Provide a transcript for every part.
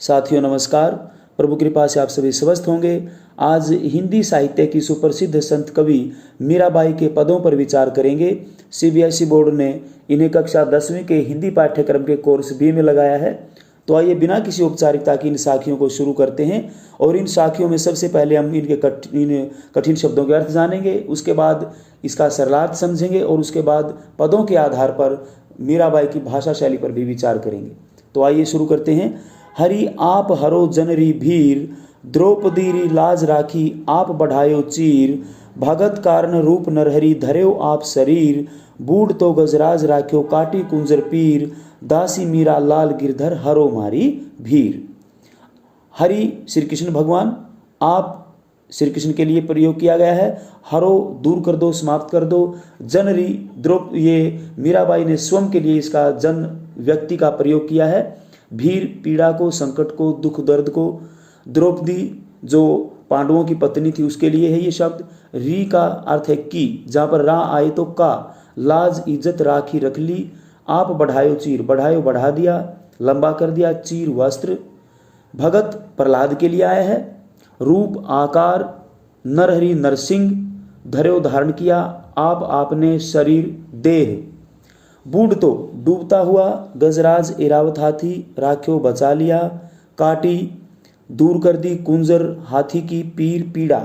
साथियों नमस्कार। प्रभु कृपा से आप सभी स्वस्थ होंगे। आज हिंदी साहित्य की सुप्रसिद्ध संत कवि मीराबाई के पदों पर विचार करेंगे। सीबीएसई बोर्ड ने इन्हें कक्षा 10वीं के हिंदी पाठ्यक्रम के कोर्स बी में लगाया है। तो आइए बिना किसी औपचारिकता की इन साखियों को शुरू करते हैं और इन साखियों में सबसे पहले हम इनके कठिन शब्दों के अर्थ जानेंगे, उसके बाद इसका सरलार्थ समझेंगे और उसके बाद पदों के आधार पर मीराबाई की भाषा शैली पर भी विचार करेंगे। तो आइए शुरू करते हैं। हरि आप हरो जनरी भीर, द्रौपदी री लाज राखी आप बढ़ायो चीर, भगत कारण रूप नरहरि धर्यो आप शरीर, बूढ़ तो गजराज राख्यो काटी कुंजर पीर, दासी मीरा लाल गिरधर हरो मारी भीर। हरि श्री कृष्ण भगवान, आप श्री कृष्ण के लिए प्रयोग किया गया है। हरो दूर कर दो, समाप्त कर दो। जनरी द्रौप, ये मीराबाई ने स्वयं के लिए इसका जन व्यक्ति का प्रयोग किया है। भीर पीड़ा को, संकट को, दुख दर्द को। द्रौपदी जो पांडवों की पत्नी थी उसके लिए है ये शब्द। री का अर्थ है की, जहां पर रा आए तो का। लाज इज्जत राखी रख ली। आप बढ़ायो चीर, बढ़ायो बढ़ा दिया, लंबा कर दिया। चीर वस्त्र। भगत प्रहलाद के लिए आया है। रूप आकार नरहरि नरसिंह, धर्यो धारण किया। आप आपने शरीर देह। बूढ़ तो डूबता हुआ, गजराज एरावत हाथी राख्यो बचा लिया। काटी दूर कर दी, कुंजर हाथी की, पीर पीड़ा।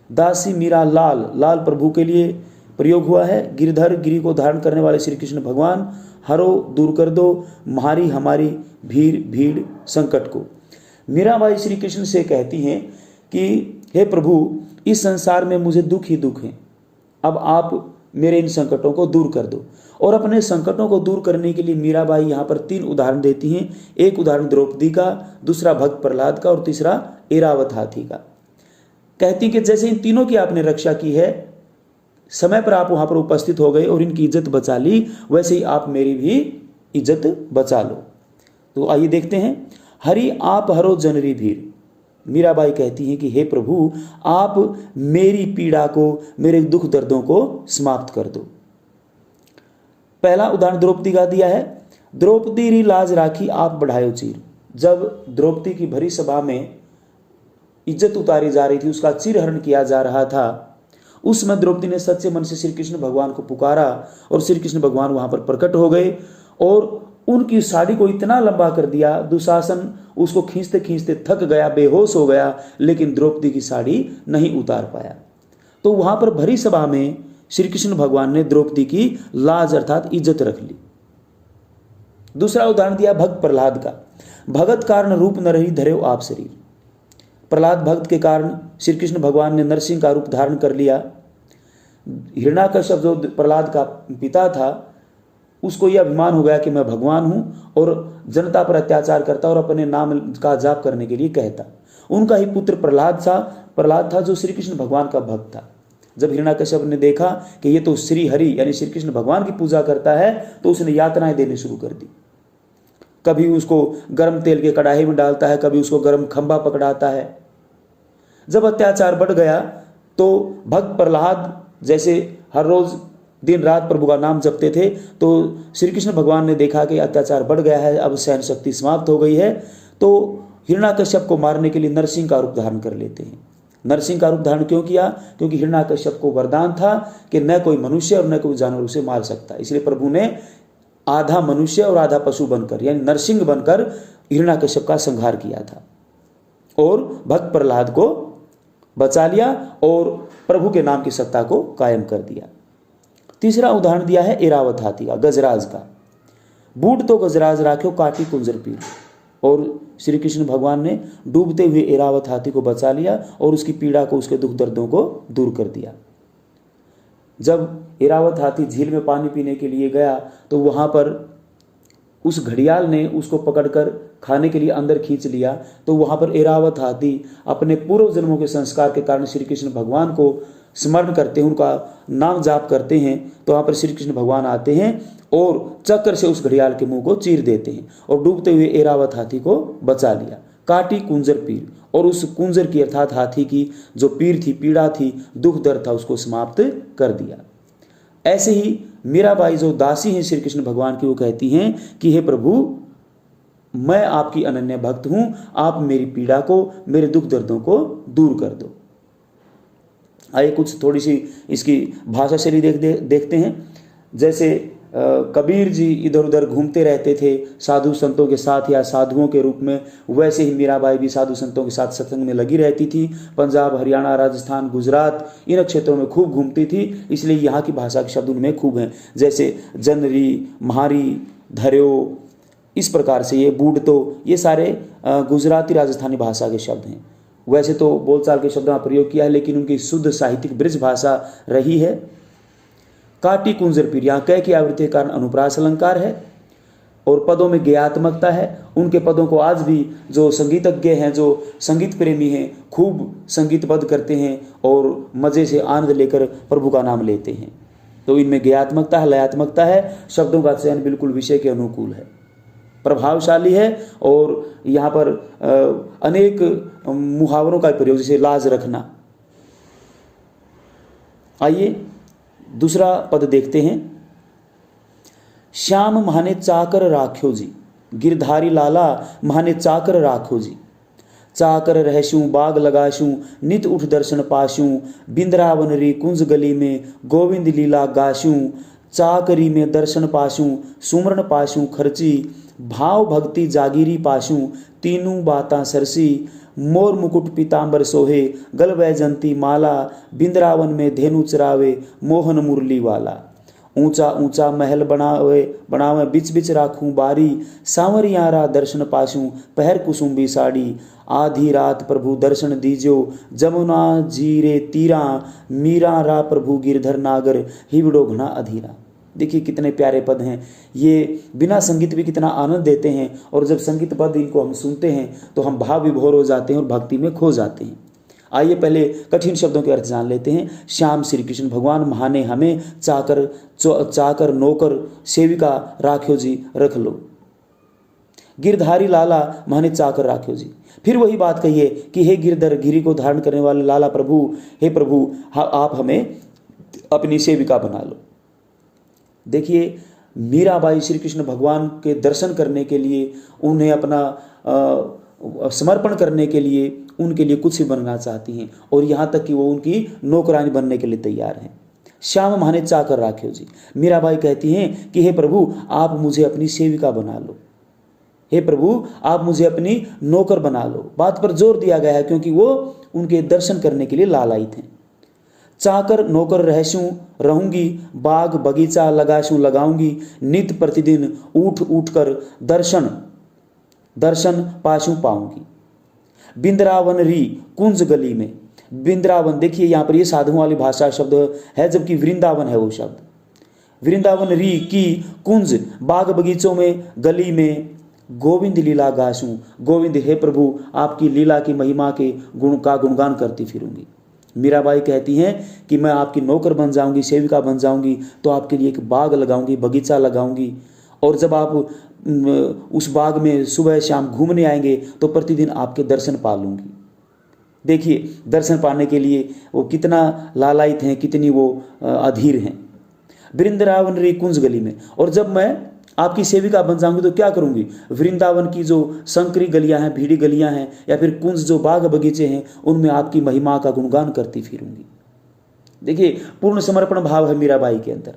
दासी मीरा लाल, लाल प्रभु के लिए प्रयोग हुआ है। गिरधर गिरी को धारण करने वाले श्री कृष्ण भगवान। हरो दूर कर दो, मारी हमारी भीड़ भीड़ संकट को। मीराबाई श्री कृष्ण से कहती हैं कि हे प्रभु, इस संसार में मुझे दुख ही दुख है, अब आप मेरे इन संकटों को दूर कर दो। और अपने संकटों को दूर करने के लिए मीराबाई यहाँ पर 3 उदाहरण देती हैं। एक उदाहरण द्रौपदी का, दूसरा भक्त प्रहलाद का और तीसरा एरावत हाथी का। कहती कि जैसे इन तीनों की आपने रक्षा की है, समय पर आप वहां पर उपस्थित हो गए और इनकी इज्जत बचा ली, वैसे ही आप मेरी भी इज्जत बचा लो। तो आइए देखते हैं। हरि आप हरो जनरी भीर। मीराबाई कहती हैं कि हे प्रभु, आप मेरी पीड़ा को, मेरे दुख दर्दों को समाप्त कर दो। पहला उदाहरण द्रौपदी का दिया है। द्रौपदी री लाज राखी आप बढ़ायो चीर। जब द्रौपदी की भरी सभा में इज्जत उतारी जा रही थी, उसका चिरहरण किया जा रहा था, उस समय द्रौपदी ने सच्चे मन से श्री कृष्ण भगवान को पुकारा और श्री कृष्ण भगवान वहां पर प्रकट हो गए और उनकी साड़ी को इतना लंबा कर दिया, दुशासन उसको खींचते खींचते थक गया, बेहोश हो गया, लेकिन द्रौपदी की साड़ी नहीं उतार पाया। तो वहां पर भरी सभा में श्री कृष्ण भगवान ने द्रौपदी की लाज अर्थात इज्जत रख ली। दूसरा उदाहरण दिया भक्त प्रहलाद का। भगत कारण रूप नरहरि धर्यो आप शरीर। प्रहलाद भक्त के कारण श्री कृष्ण भगवान ने नरसिंह का रूप धारण कर लिया। हिरण्याकश्यप जो प्रहलाद का पिता था, उसको यह अभिमान हो गया कि मैं भगवान हूं और जनता पर अत्याचार करता और अपने नाम का जाप करने के लिए कहता। उनका ही पुत्र प्रहलाद था जो श्री कृष्ण भगवान का भक्त था। जब हिरण्याकश्यप ने देखा कि ये तो श्री हरि यानी श्री कृष्ण भगवान की पूजा करता है, तो उसने यातनाएं देनी शुरू कर दी। कभी उसको गर्म तेल के कड़ाही में डालता है, कभी उसको गर्म खंभा पकड़ाता है। जब अत्याचार बढ़ गया तो भक्त प्रहलाद जैसे हर रोज दिन रात प्रभु का नाम जपते थे, तो श्री कृष्ण भगवान ने देखा कि अत्याचार बढ़ गया है, अब सहन शक्ति समाप्त हो गई है, तो हिरण्याकश्यप को मारने के लिए नरसिंह का रूप धारण कर लेते हैं। नरसिंह का रूप धारण क्यों किया? क्योंकि हिरण्याकश्यप को वरदान था कि न कोई मनुष्य और न कोई जानवर उसे मार सकता। इसलिए प्रभु ने आधा मनुष्य और आधा पशु बनकर यानी नरसिंह बनकर हिरण्याकश्यप का संहार किया था और भक्त प्रहलाद को बचा लिया और प्रभु के नाम की सत्ता को कायम कर दिया। तीसरा उदाहरण दिया है एरावत हाथी का, गजराज का। बूढ़ तो गजराज राख्यो काटी कुंजर पीर। और श्री कृष्ण भगवान ने डूबते हुए एरावत हाथी को बचा लिया और उसकी पीड़ा को, उसके दुख दर्दों को दूर कर दिया। जब एरावत हाथी झील में पानी पीने के लिए गया तो वहां पर उस घड़ियाल ने उसको पकड़कर खाने के लिए अंदर खींच लिया। तो वहां पर एरावत हाथी अपने पूर्व जन्मों के संस्कार के कारण श्री कृष्ण भगवान को स्मरण करते हैं, उनका नाम जाप करते हैं। तो वहां पर श्री कृष्ण भगवान आते हैं और चक्कर से उस घड़ियाल के मुंह को चीर देते हैं और डूबते हुए एरावत हाथी को बचा लिया। काटी कुंजर पीर, और उस कुंजर की अर्थात हाथी की जो पीर थी, पीड़ा थी, दुख दर्द था, उसको समाप्त कर दिया। ऐसे ही मीराबाई जो दासी हैं श्री कृष्ण भगवान की, वो कहती हैं कि हे प्रभु, मैं आपकी अनन्य भक्त हूं, आप मेरी पीड़ा को, मेरे दुख दर्दों को दूर कर दो। आइए कुछ थोड़ी सी इसकी भाषा शैली देखते हैं। जैसे कबीर जी इधर उधर घूमते रहते थे साधु संतों के साथ या साधुओं के रूप में, वैसे ही मीराबाई भी साधु संतों के साथ सत्संग में लगी रहती थी। पंजाब, हरियाणा, राजस्थान, गुजरात, इन क्षेत्रों में खूब घूमती थी, इसलिए यहाँ की भाषा के शब्द उनमें खूब हैं। जैसे जनरी, म्हारी, धर्यो, इस प्रकार से ये बूढ़, तो ये सारे गुजराती राजस्थानी भाषा के शब्द हैं। वैसे तो बोलचाल के शब्दों का प्रयोग किया है, लेकिन उनकी शुद्ध साहित्यिक ब्रज भाषा रही है। काटी कुंजर पीर, यहाँ कै की आवृत्ति के कारण अनुप्रास अलंकार है और पदों में गेयात्मकता है। उनके पदों को आज भी जो संगीतज्ञ हैं, जो संगीत प्रेमी हैं, खूब संगीतबद्ध करते हैं और मज़े से आनंद लेकर प्रभु का नाम लेते हैं। तो इनमें गेयात्मकता है, लयात्मकता है, शब्दों का चयन बिल्कुल विषय के अनुकूल है, प्रभावशाली है। और यहाँ पर अनेक मुहावरों का प्रयोग, जैसे लाज रखना। आइए दूसरा पद देखते हैं। श्याम महाने चाकर राख्यो जी, गिरधारी लाला महाने चाकर राखो जी। चाकर रहशूं बाग लगाशूं, नित उठ दर्शन पाशूं। बिंद्रावन री कुंज गली में, गोविंद लीला गाशूं। चाकरी में दर्शन पाशूं, सुमरण पाशूं खर्ची। भाव भक्ति जागीरी पाशूं, तीनों बातां सरसी। मोर मुकुट पीतांबर सोहे, गल वैजंती माला। बिंद्रावन में धेनु चरावे, मोहन मुरली वाला। ऊंचा ऊंचा महल बनावे बिच बिच राखूं बारी। सांवरियारा दर्शन पाशूं, पहर कुसुम्बी साड़ी। आधी रात प्रभु दर्शन दीजो, जमुना जीरे तीरा। मीरा रा प्रभु गिरधर नागर, हिवड़ो घना अधीरा। देखिए कितने प्यारे पद हैं ये, बिना संगीत भी कितना आनंद देते हैं। और जब संगीत पद इनको हम सुनते हैं तो हम भाव विभोर हो जाते हैं और भक्ति में खो जाते हैं। आइए पहले कठिन शब्दों के अर्थ जान लेते हैं। श्याम श्री कृष्ण भगवान महाने हमें चाकर नौकर सेविका राख्यो जी रख लो। गिरधारी लाला महाने चाकर राख्यो जी। फिर वही बात कहिए कि हे गिरधर, गिरी को धारण करने वाले लाला प्रभु, हे प्रभु आप हमें अपनी सेविका बना लो। देखिए मीराबाई श्री कृष्ण भगवान के दर्शन करने के लिए, उन्हें अपना समर्पण करने के लिए, उनके लिए कुछ भी बनना चाहती हैं और यहाँ तक कि वो उनकी नौकरानी बनने के लिए तैयार हैं। श्याम महाने चाकर राख्यो जी। मीराबाई कहती हैं कि हे प्रभु आप मुझे अपनी सेविका बना लो, हे प्रभु आप मुझे अपनी नौकर बना लो। बात पर जोर दिया गया है क्योंकि वो उनके दर्शन करने के लिए लालायित हैं। चाकर नौकर रहशूं रहूंगी, बाग बगीचा लगाशूं लगाऊंगी। नित प्रतिदिन उठ उठ कर दर्शन पाशूं पाऊंगी। बिंद्रावन री कुंज गली में, बिंद्रावन देखिए यहाँ पर ये साधुओं वाली भाषा शब्द है, जबकि वृंदावन है वो शब्द। वृंदावन री की कुंज, बाग बगीचों में, गली में। गोविंद लीला गाशूं, गोविंद हे प्रभु आपकी लीला की महिमा के गुण का गुणगान करती फिरूंगी। मीराबाई कहती हैं कि मैं आपकी नौकर बन जाऊंगी, सेविका बन जाऊंगी, तो आपके लिए एक बाग लगाऊंगी, बगीचा लगाऊंगी। और जब आप उस बाग में सुबह शाम घूमने आएंगे तो प्रतिदिन आपके दर्शन पा लूंगी। देखिए दर्शन पाने के लिए वो कितना लालायित हैं, कितनी वो अधीर हैं। वृंदावन री कुंज गली में, और जब मैं आपकी सेविका बन जाऊंगी तो क्या करूंगी? वृंदावन की जो संकरी गलियां हैं, भीड़ी गलियां हैं, या फिर कुंज जो बाग बगीचे हैं, उनमें आपकी महिमा का गुणगान करती फिरूंगी। देखिए पूर्ण समर्पण भाव है मीराबाई के अंदर।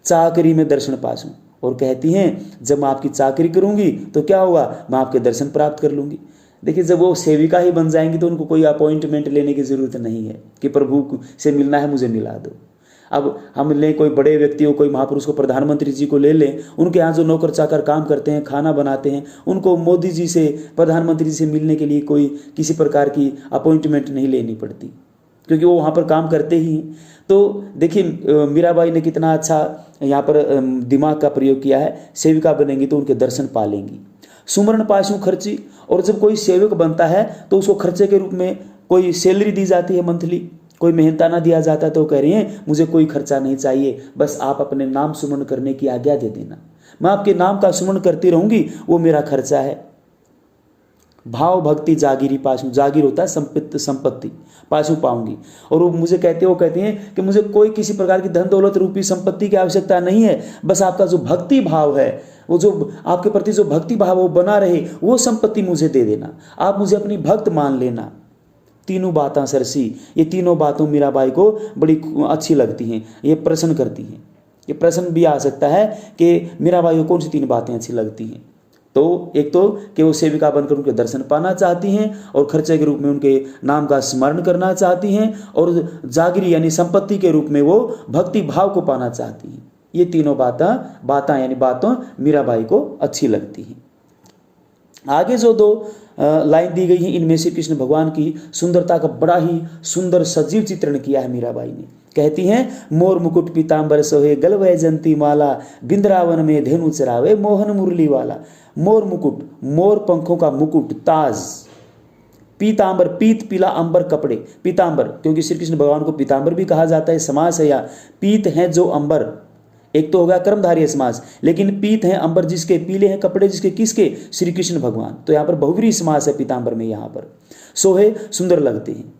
चाकरी में दर्शन पासूं, और कहती हैं जब मैं आपकी चाकरी करूंगी तो क्या होगा, मैं आपके दर्शन प्राप्त कर लूंगी। देखिए जब वो सेविका ही बन जाएंगी तो उनको कोई अपॉइंटमेंट लेने की जरूरत नहीं है कि प्रभु से मिलना है मुझे मिला दो। अब हम लें कोई बड़े व्यक्ति को, कोई महापुरुष को, प्रधानमंत्री जी को ले लें, उनके यहाँ जो नौकर चाकर काम करते हैं, खाना बनाते हैं, उनको मोदी जी से, प्रधानमंत्री जी से मिलने के लिए कोई किसी प्रकार की अपॉइंटमेंट नहीं लेनी पड़ती, क्योंकि वो वहाँ पर काम करते ही हैं। तो देखिए मीराबाई ने कितना अच्छा यहाँ पर दिमाग का प्रयोग किया है। सेविका बनेंगी तो उनके दर्शन पा लेंगी। सुमरण पाशूं खर्ची, और जब कोई सेवक बनता है तो उसको खर्चे के रूप में कोई सैलरी दी जाती है मंथली, कोई मेहनताना दिया जाता है। तो कह रही हैं मुझे कोई खर्चा नहीं चाहिए, बस आप अपने नाम सुमरण करने की आज्ञा दे देना, मैं आपके नाम का सुमरण करती रहूंगी, वो मेरा खर्चा है। भाव भक्ति जागीरी पाशु, जागीर होता है संपत्ति, पाशु पाऊंगी। और वो मुझे कहते हैं कि मुझे कोई किसी प्रकार की धन दौलत रूपी संपत्ति की आवश्यकता नहीं है, बस आपका जो भक्ति भाव है वो जो आपके प्रति जो भक्ति भाव वो बना रहे, वो संपत्ति मुझे दे देना, आप मुझे अपनी भक्त मान लेना। तीनों बातें सरसी, ये तीनों बातों मीराबाई को बड़ी अच्छी लगती हैं, ये प्रश्न करती हैं। ये प्रश्न भी आ सकता है कि मीराबाई को कौन सी 3 बातें अच्छी लगती हैं। तो एक तो कि वो सेविका बनकर उनके दर्शन पाना चाहती हैं और खर्चे के रूप में उनके नाम का स्मरण करना चाहती हैं, और जागीरी यानी संपत्ति के रूप में वो भक्ति भाव को पाना चाहती हैं। ये तीनों बातें यानी बातों मीराबाई को अच्छी लगती हैं। आगे जो 2 लाइन दी गई है, इनमें श्री कृष्ण भगवान की सुंदरता का बड़ा ही सुंदर सजीव चित्रण किया है मीराबाई ने। कहती हैं, मोर मुकुट पीताम्बर सोहे गल वैजंती माला, बिंद्रावन में धेनु चरावे मोहन मुरली वाला। मोर मुकुट, मोर पंखों का मुकुट, ताज, पीताम्बर, पीत पीला अंबर कपड़े, पीताम्बर क्योंकि श्री कृष्ण भगवान को पीताम्बर भी कहा जाता है, समास है। या पीत है जो अंबर, एक तो हो गया कर्मधारय समास, लेकिन पीत है अंबर जिसके, पीले हैं कपड़े जिसके, किसके, श्री कृष्ण भगवान। तो यहाँ पर बहुव्रीहि समास है पीताम्बर में। यहाँ पर सोहे सुंदर लगते हैं।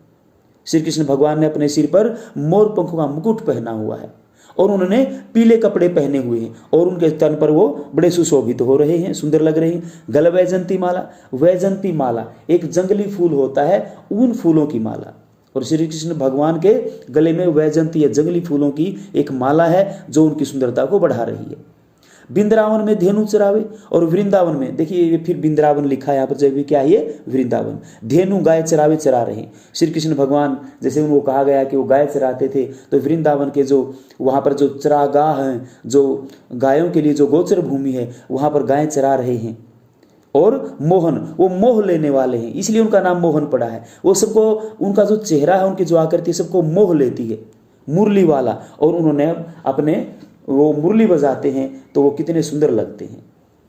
श्री कृष्ण भगवान ने अपने सिर पर मोर पंखों का मुकुट पहना हुआ है और उन्होंने पीले कपड़े पहने हुए हैं और उनके तन पर वो बड़े सुशोभित हो रहे हैं, सुंदर लग रहे हैं। गल वैजंती माला, वैजंती माला एक जंगली फूल होता है, उन फूलों की माला, और श्री कृष्ण भगवान के गले में वैजंती जंगली फूलों की एक माला है जो उनकी सुंदरता को बढ़ा रही है। बिंद्रावन में धेनु चरावे, और वृंदावन में, देखिए ये फिर बिंद्रावन लिखा है यहाँ पर, जब भी क्या है ये वृंदावन, धेनु गाय चरावे चरा रहे हैं श्री कृष्ण भगवान। जैसे उनको कहा गया कि वो गाय चराते थे, तो वृंदावन के जो वहाँ पर जो चरागाह हैं, जो गायों के लिए जो गोचर भूमि है, वहाँ पर गाय चरा रहे हैं। और मोहन, वो मोह लेने वाले हैं, इसलिए उनका नाम मोहन पड़ा है। वो सबको, उनका जो चेहरा है, उनकी जो आकृति सबको मोह लेती है, मुरली वाला। और उन्होंने अपने वो मुरली बजाते हैं तो वो कितने सुंदर लगते हैं।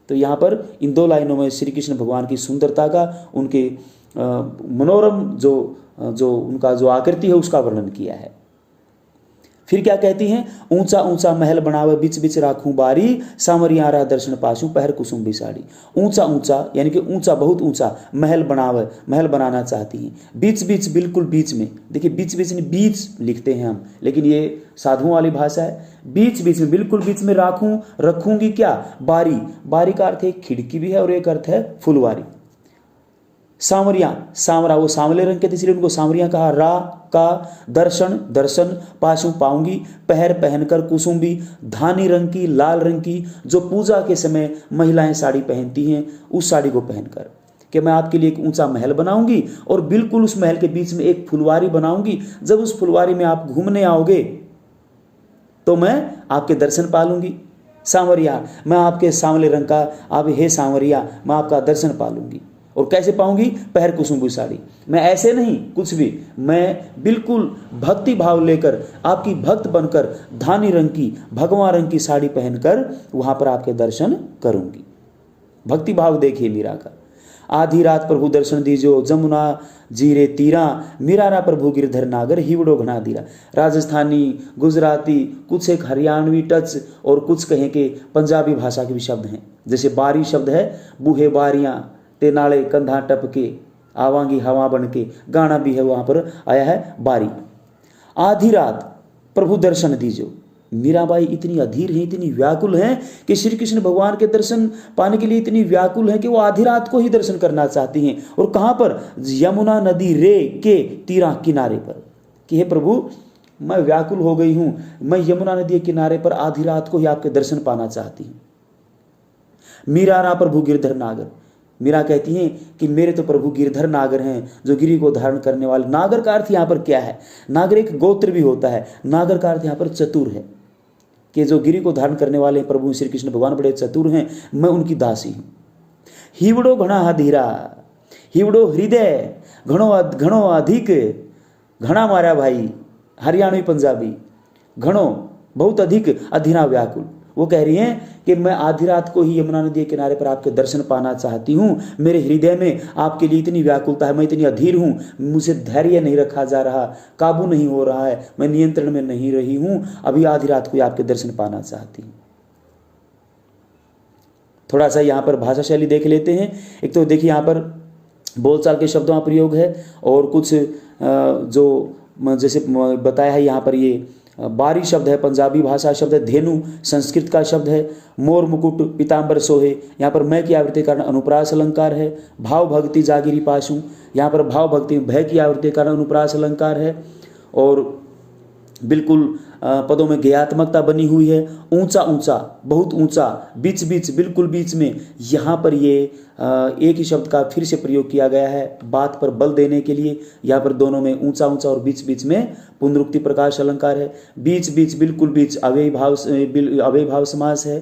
तो यहाँ पर इन 2 लाइनों में श्री कृष्ण भगवान की सुंदरता का, उनके मनोरम जो उनका जो आकृति है उसका वर्णन किया है। फिर क्या कहती हैं, ऊंचा ऊंचा महल बनावे बिच बिच राखूं बारी, सांवरिया रा दर्शन पाशू पहर कुसुम बिसाड़ी। ऊंचा ऊंचा यानी कि ऊंचा, बहुत ऊंचा महल बनावे, महल बनाना चाहती हैं। बीच बीच, बिल्कुल बीच में, देखिए बीच बीच नहीं, बीच लिखते हैं हम, लेकिन ये साधुओं वाली भाषा है। बीच बीच में, बिल्कुल बीच में राखूं, रखूंगी क्या, बारी, बारी का अर्थ है खिड़की भी है और एक अर्थ है फुलवारी। सांवरिया, सांवरा वो सांवले रंग के थे इसलिए उनको सांवरिया कहा। रा का दर्शन, दर्शन, पाशु पाऊंगी, पहर पहनकर, कुसुम्बी धानी रंग की, लाल रंग की, जो पूजा के समय महिलाएं साड़ी पहनती हैं, उस साड़ी को पहनकर, कि मैं आपके लिए एक ऊंचा महल बनाऊंगी और बिल्कुल उस महल के बीच में एक फुलवारी बनाऊंगी। जब उस फुलवारी में आप घूमने आओगे तो मैं आपके दर्शन पालूंगी। सांवरिया, मैं आपके सांवले रंग का, आप हे सांवरिया, मैं आपका दर्शन पालूंगी। और कैसे पाऊंगी, पहर कुसुम्बी साड़ी, मैं ऐसे नहीं कुछ भी, मैं बिल्कुल भक्ति भाव लेकर, आपकी भक्त बनकर, धानी रंग की, भगवा रंग की साड़ी पहनकर वहां पर आपके दर्शन करूंगी। भक्ति भाव देखिए मीरा का। आधी रात प्रभु दर्शन दीजो, जमुना जीरे तीरा, मीरारा प्रभु गिरधर नागर, हिवड़ो घना दीरा। राजस्थानी, गुजराती, कुछ एक हरियाणवी टच और कुछ कहें कि पंजाबी भाषा के भी शब्द हैं। जैसे बारी शब्द है, बूहे बारियां, ते नाले कंधा टपके, आवांगी हवा बनके, गाना भी है वहां पर आया है बारी। आधी रात प्रभु दर्शन दीजो, मीराबाई इतनी अधीर हैं, इतनी व्याकुल हैं कि श्री कृष्ण भगवान के दर्शन पाने के लिए इतनी व्याकुल हैं कि वो आधी रात को ही दर्शन करना चाहती हैं। और कहाँ पर, यमुना नदी रे के तीरा किनारे पर, कि हे प्रभु मैं व्याकुल हो गई हूं, मैं यमुना नदी के किनारे पर आधी रात को ही आपके दर्शन पाना चाहती हूं। मीरारा प्रभु गिरधर नागर, मीरा कहती हैं कि मेरे तो प्रभु गिरधर नागर हैं, जो गिरी को धारण करने वाले। नागर का अर्थ यहाँ पर क्या है, नागर एक गोत्र भी होता है, नागर का अर्थ यहाँ पर चतुर है, कि जो गिरी को धारण करने वाले प्रभु श्री कृष्ण भगवान बड़े चतुर हैं, मैं उनकी दासी हूं। हिवड़ो घना धीरा, हिवड़ो हृदय, घणो अधिक, घना मारा भाई, हरियाणवी पंजाबी, घणो बहुत अधिक, अधीरा व्याकुल। वो कह रही हैं कि मैं आधी रात को ही यमुना नदी के किनारे पर आपके दर्शन पाना चाहती हूँ। मेरे हृदय में आपके लिए इतनी व्याकुलता है, मैं इतनी अधीर हूँ, मुझे धैर्य नहीं रखा जा रहा, काबू नहीं हो रहा है, मैं नियंत्रण में नहीं रही हूँ, अभी आधी रात को ही आपके दर्शन पाना चाहती हूँ। थोड़ा सा यहाँ पर भाषा शैली देख लेते हैं। एक तो देखिए यहाँ पर बोलचाल के शब्दों का प्रयोग है और कुछ जो जैसे बताया है यहाँ पर ये बारी शब्द है, पंजाबी भाषा शब्द है। धेनु संस्कृत का शब्द है। मोर मुकुट पीताम्बर सोहे, यहाँ पर मैं की आवृत्ति के कारण अनुप्रास अलंकार है। भाव भक्ति जागिरी पाशु, यहाँ पर भाव भक्ति भय की आवृत्ति के कारण अनुप्रास अलंकार है। और बिल्कुल पदों में ज्ञात्मकता बनी हुई है। ऊंचा ऊंचा, बहुत ऊंचा, बीच बीच, बिल्कुल बीच में, यहाँ पर ये एक ही शब्द का फिर से प्रयोग किया गया है बात पर बल देने के लिए। यहाँ पर दोनों में ऊंचा ऊंचा और बीच बीच में पुनरुक्ति प्रकाश अलंकार है। बीच बीच, बिल्कुल बीच अव्ययी भाव समास है।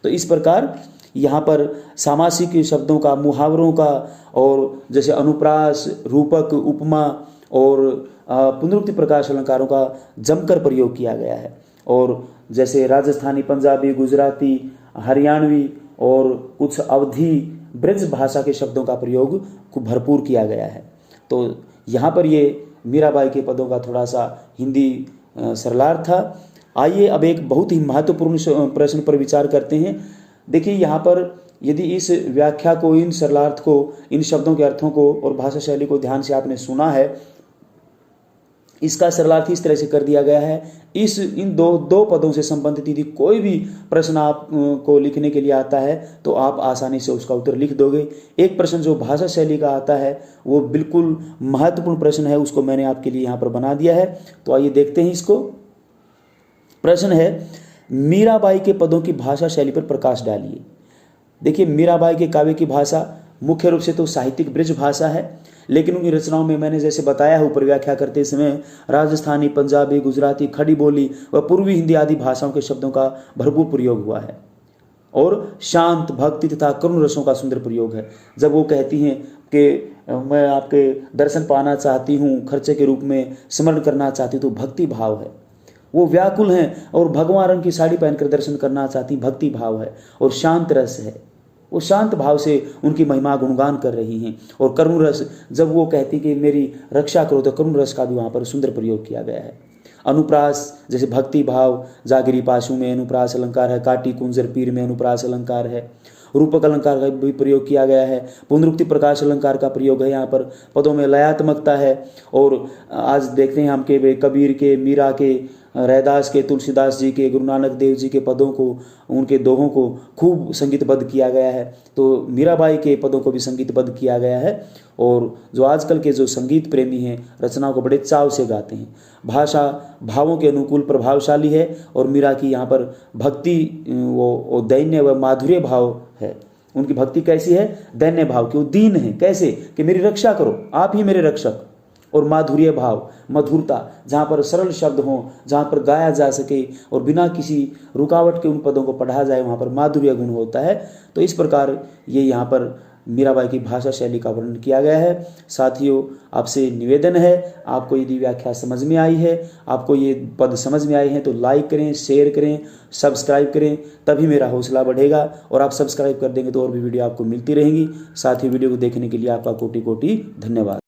तो इस प्रकार यहाँ पर सामासिक शब्दों का, मुहावरों का, और जैसे अनुप्रास, रूपक, उपमा और पुनरुक्ति प्रकाश अलंकारों का जमकर प्रयोग किया गया है। और जैसे राजस्थानी, पंजाबी, गुजराती, हरियाणवी और कुछ अवधी ब्रज भाषा के शब्दों का प्रयोग खूब भरपूर किया गया है। तो यहाँ पर ये मीराबाई के पदों का थोड़ा सा हिंदी सरलार्थ था। आइए अब एक बहुत ही महत्वपूर्ण प्रश्न पर विचार करते हैं। देखिए यहाँ पर यदि इस व्याख्या को, इन सरलार्थ को, इन शब्दों के अर्थों को और भाषा शैली को ध्यान से आपने सुना है, इसका सरलार्थ इस तरह से कर दिया गया है। इन दो पदों से संबंधित यदि कोई भी प्रश्न आप को लिखने के लिए आता है तो आप आसानी से उसका उत्तर लिख दोगे। एक प्रश्न जो भाषा शैली का आता है वो बिल्कुल महत्वपूर्ण प्रश्न है, उसको मैंने आपके लिए यहाँ पर बना दिया है। तो आइए देखते हैं इसको। प्रश्न है, मीराबाई के पदों की भाषा शैली पर प्रकाश डालिए। देखिए, मीराबाई के काव्य की भाषा मुख्य रूप से तो साहित्यिक ब्रज भाषा है, लेकिन उनकी रचनाओं में मैंने जैसे बताया ऊपर व्याख्या करते समय राजस्थानी, पंजाबी, गुजराती, खड़ी बोली व पूर्वी हिंदी आदि भाषाओं के शब्दों का भरपूर प्रयोग हुआ है। और शांत, भक्ति तथा करुण रसों का सुंदर प्रयोग है। जब वो कहती हैं कि मैं आपके दर्शन पाना चाहती हूँ, खर्चे के रूप में स्मरण करना चाहती हूँ, तो भक्ति भाव है। वो व्याकुल हैं और भगवा रंग की साड़ी पहनकर दर्शन करना चाहती, भक्ति भाव है। और शांत रस है, वो शांत भाव से उनकी महिमा गुणगान कर रही हैं। और करुण रस, जब वो कहती कि मेरी रक्षा करो, तो करुण रस का भी वहाँ पर सुंदर प्रयोग किया गया है। अनुप्रास, जैसे भक्ति भाव, जागिरी पाशु में अनुप्रास अलंकार है, काटी कुंजर पीर में अनुप्रास अलंकार है, रूपक अलंकार का भी प्रयोग किया गया है, पुनरुक्ति प्रकाश अलंकार का प्रयोग है। यहाँ पर पदों में लयात्मकता है। और आज देखते हैं हम के कबीर के, मीरा के, रैदास के, तुलसीदास जी के, गुरु नानक देव जी के पदों को, उनके दोहों को खूब संगीतबद्ध किया गया है। तो मीराबाई के पदों को भी संगीतबद्ध किया गया है। और जो आजकल के जो संगीत प्रेमी हैं, रचनाओं को बड़े चाव से गाते हैं। भाषा भावों के अनुकूल प्रभावशाली है। और मीरा की यहाँ पर भक्ति वो दैन्य व माधुर्य भाव है। उनकी भक्ति कैसी है? दैन्य भाव की, वो दीन है। कैसे? कि मेरी रक्षा करो, आप ही मेरे रक्षक। और माधुर्य भाव, मधुरता, जहाँ पर सरल शब्द हों, जहाँ पर गाया जा सके और बिना किसी रुकावट के उन पदों को पढ़ा जाए, वहाँ पर माधुर्य गुण होता है। तो इस प्रकार ये यहाँ पर मीराबाई की भाषा शैली का वर्णन किया गया है। साथियों, आपसे निवेदन है, आपको यदि व्याख्या समझ में आई है, आपको ये पद समझ में आए हैं, तो लाइक करें, शेयर करें, सब्सक्राइब करें, तभी मेरा हौसला बढ़ेगा। और आप सब्सक्राइब कर देंगे तो और भी वीडियो आपको मिलती रहेंगी। साथ ही वीडियो को देखने के लिए आपका कोटि कोटि धन्यवाद।